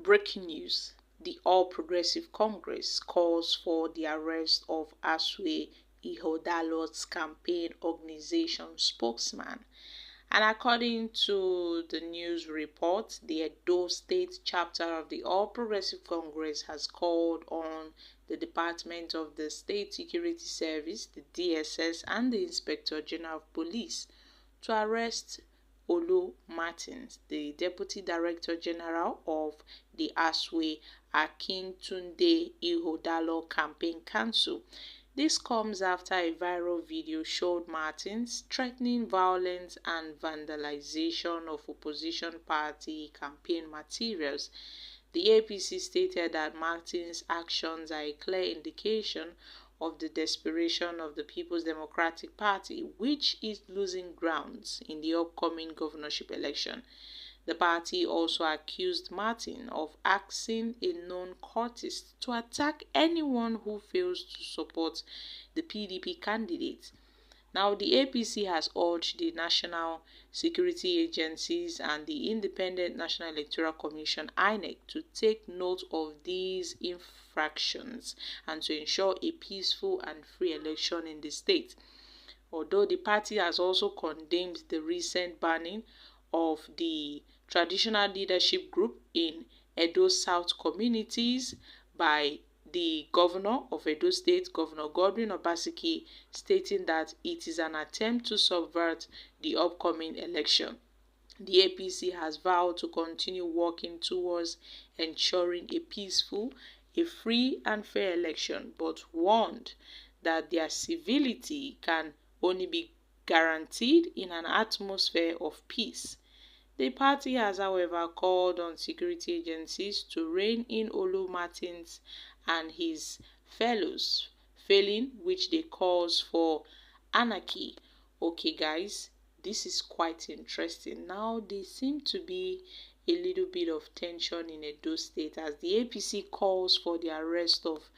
Breaking news. The All Progressive Congress calls for the arrest of Asue, Ighodalo's campaign organization spokesman. And according to the news report, the Edo State chapter of the All Progressive Congress has called on the Department of the State Security Service, the DSS, and the Inspector General of Police to arrest Olu Martins, the Deputy Director General of the Asue Akintunde Ighodalo Campaign Council. This comes after a viral video showed Martins threatening violence and vandalization of opposition party campaign materials. The APC stated that Martins' actions are a clear indication of the desperation of the People's Democratic Party, which is losing grounds in the upcoming governorship election. The party also accused Martin of asking a known cultist to attack anyone who fails to support the PDP candidate. Now, the APC has urged the national security agencies and the Independent National Electoral Commission (INEC) to take note of these infractions and to ensure a peaceful and free election in the state. Although the party has also condemned the recent banning of the traditional leadership group in Edo South communities by the governor of Edo State, Governor Godwin Obaseki, stating that it is an attempt to subvert the upcoming election. The APC has vowed to continue working towards ensuring a peaceful, a free and fair election, but warned that their civility can only be guaranteed in an atmosphere of peace. The party has, however, called on security agencies to rein in Olu Martins and his fellows, failing which they calls for anarchy. Okay, guys, this is quite interesting. Now, there seems to be a little bit of tension in Edo State as the APC calls for the arrest of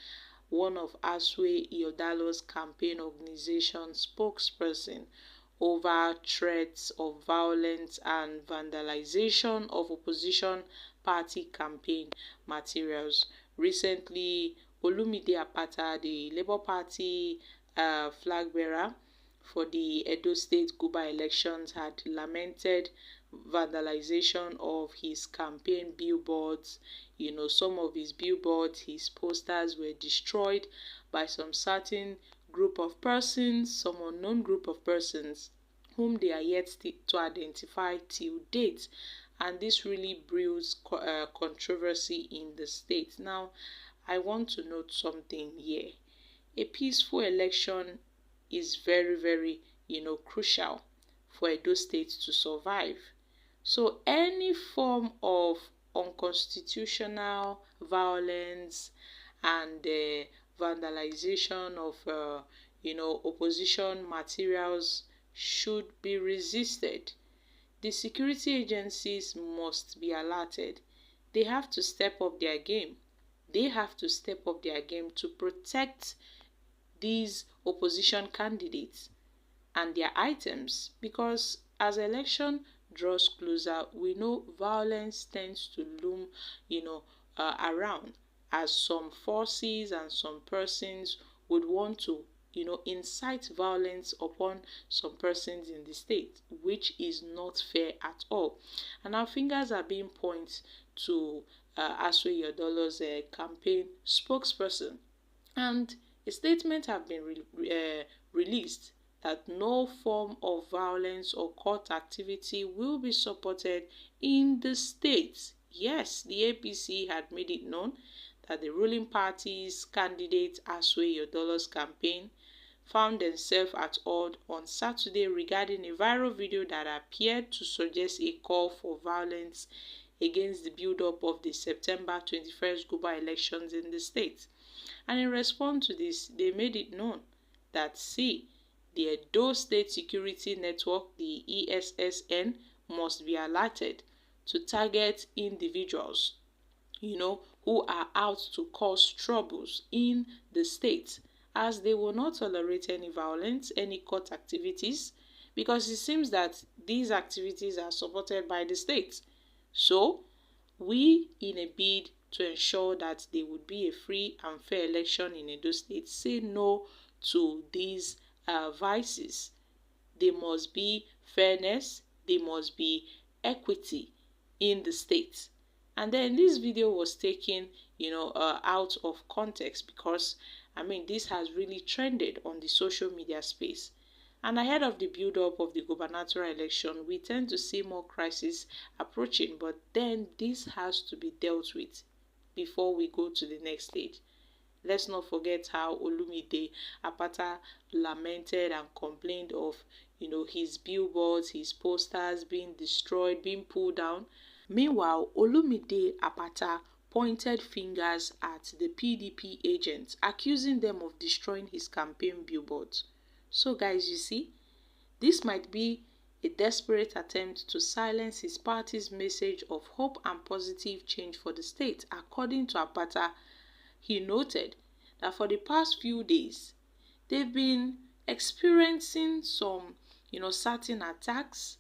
one of Asue Ighodalo's campaign organization spokesperson over threats of violence and vandalization of opposition party campaign materials. Recently, Olumide Apata, the Labour Party flag bearer for the Edo State Guba elections, had lamented vandalization of his campaign billboards. You know, some of his billboards, his posters were destroyed by some certain group of persons, some unknown group of persons whom they are yet to identify till date, and this really brews controversy in the state. Now, I want to note something here. A peaceful election is very, crucial for Edo State to survive. So any form of unconstitutional violence and vandalization of opposition materials should be resisted. The security agencies must be alerted. They have to step up their game. They have to step up their game to protect these opposition candidates and their items, because as election draws closer, we know violence tends to loom, around, as some forces and some persons would want to, incite violence upon some persons in the state, which is not fair at all. And our fingers are being pointed to Asue Ighodalo's campaign spokesperson, and a statement have been released that no form of violence or court activity will be supported in the state. Yes, the APC had made it known that the ruling party's candidate Asue Ighodalo's campaign found themselves at odds on Saturday regarding a viral video that appeared to suggest a call for violence against the build-up of the September 21st Guba elections in the state. And in response to this, they made it known that, the Edo State Security Network, the ESSN, must be alerted to target individuals, who are out to cause troubles in the state, as they will not tolerate any violence, any court activities, because it seems that these activities are supported by the state. So, We, in a bid to ensure that there would be a free and fair election in Edo State, say no to these vices. There must be fairness, there must be equity in the state. And then this video was taken, out of context because, this has really trended on the social media space. And ahead of the build-up of the gubernatorial election, we tend to see more crises approaching, but then this has to be dealt with before we go to the next stage. Let's not forget how Olumide Apata lamented and complained of, his billboards, his posters being destroyed, being pulled down. Meanwhile, Olumide Apata pointed fingers at the PDP agents, accusing them of destroying his campaign billboards. So guys, you see, this might be a desperate attempt to silence his party's message of hope and positive change for the state. According to Apata, he noted that for the past few days, they've been experiencing some, certain attacks,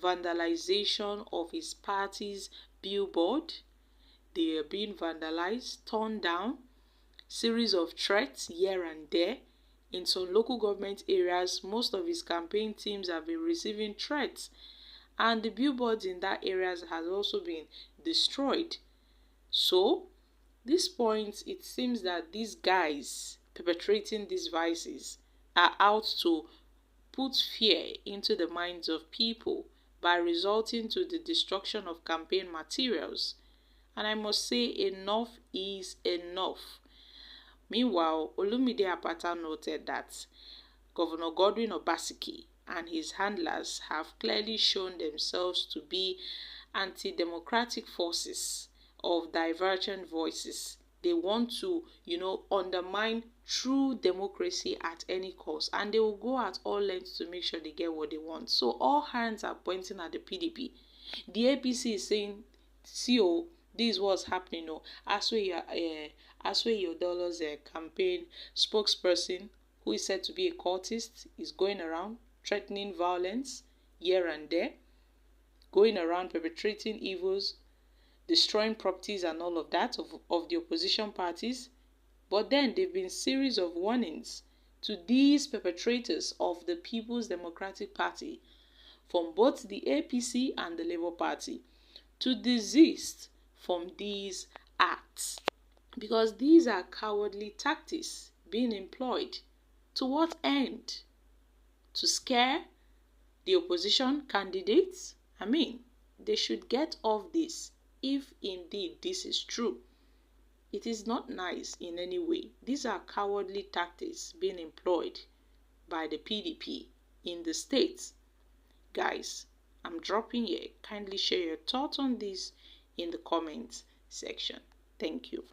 vandalization of his party's billboard. They are being vandalized, torn down, series of threats here and there. In some local government areas, most of his campaign teams have been receiving threats, and the billboards in that areas has also been destroyed. So, this point, it seems that these guys perpetrating these vices are out to put fear into the minds of people by resulting to the destruction of campaign materials. And I must say, enough is enough. Meanwhile, Olumide Apata noted that Governor Godwin Obaseki and his handlers have clearly shown themselves to be anti-democratic forces of divergent voices. They want to, undermine true democracy at any cost, and they will go at all lengths to make sure they get what they want. So all hands are pointing at the PDP. The APC is saying, see, this is what's happening. Asue Ighodalo's campaign spokesperson, who is said to be a cultist, is going around threatening violence here and there, going around perpetrating evils, destroying properties and all of that of the opposition parties. But then there have been series of warnings to these perpetrators of the People's Democratic Party from both the APC and the Labour Party to desist from these acts, because these are cowardly tactics being employed. To what end? To scare the opposition candidates? They should get off this if indeed this is true. It is not nice in any way. These are cowardly tactics being employed by the PDP in the states. Guys, I'm dropping here. Kindly share your thoughts on this in the comments section. Thank you.